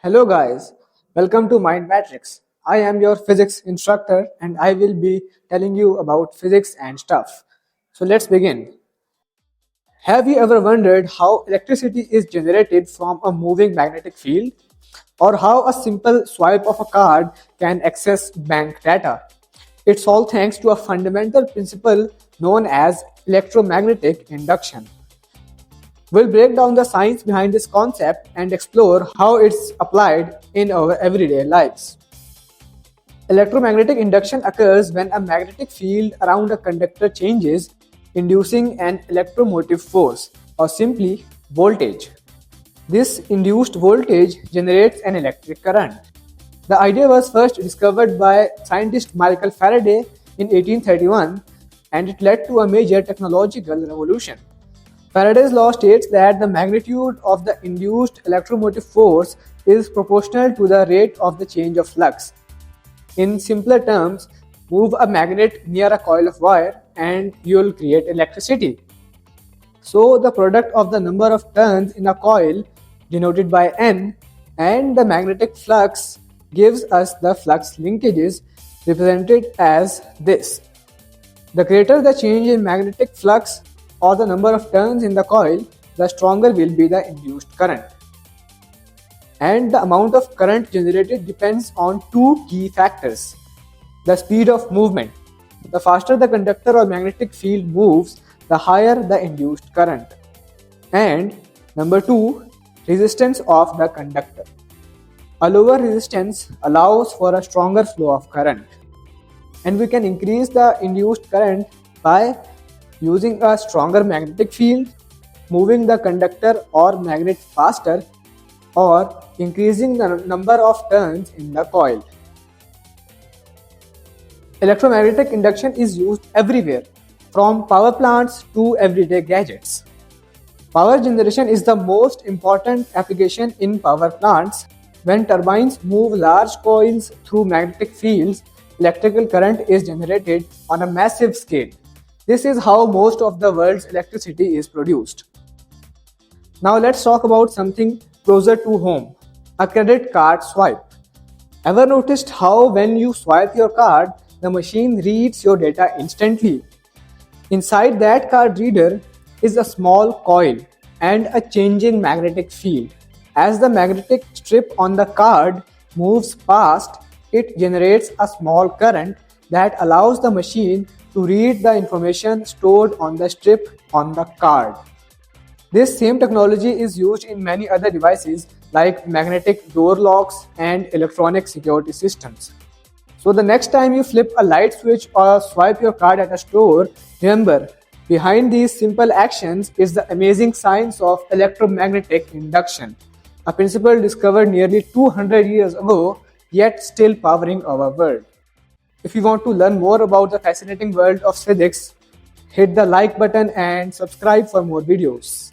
Hello guys, welcome to Mind Matrix. I am your physics instructor and I will be telling you about physics and stuff. So let's begin. Have you ever wondered how electricity is generated from a moving magnetic field? Or how a simple swipe of a card can access bank data? It's all thanks to a fundamental principle known as electromagnetic induction. We'll break down the science behind this concept and explore how it's applied in our everyday lives. Electromagnetic induction occurs when a magnetic field around a conductor changes, inducing an electromotive force, or simply voltage. This induced voltage generates an electric current. The idea was first discovered by scientist Michael Faraday in 1831, and it led to a major technological revolution. Faraday's law states that the magnitude of the induced electromotive force is proportional to the rate of the change of flux. In simpler terms, move a magnet near a coil of wire and you'll create electricity. So the product of the number of turns in a coil, denoted by N, and the magnetic flux gives us the flux linkages, represented as this. The greater the change in magnetic flux or the number of turns in the coil, the stronger will be the induced current. And the amount of current generated depends on two key factors. The speed of movement. The faster the conductor or magnetic field moves, the higher the induced current. And number two, resistance of the conductor. A lower resistance allows for a stronger flow of current. And we can increase the induced current by using a stronger magnetic field, moving the conductor or magnet faster, or increasing the number of turns in the coil. Electromagnetic induction is used everywhere, from power plants to everyday gadgets. Power generation is the most important application in power plants. When turbines move large coils through magnetic fields, electrical current is generated on a massive scale. This is how most of the world's electricity is produced. Now let's talk about something closer to home, a credit card swipe. Ever noticed how when you swipe your card, the machine reads your data instantly? Inside that card reader is a small coil and a changing magnetic field. As the magnetic strip on the card moves past, it generates a small current that allows the machine to read the information stored on the strip on the card. This same technology is used in many other devices like magnetic door locks and electronic security systems. So the next time you flip a light switch or swipe your card at a store, remember, behind these simple actions is the amazing science of electromagnetic induction, a principle discovered nearly 200 years ago, yet still powering our world. If you want to learn more about the fascinating world of physics, hit the like button and subscribe for more videos.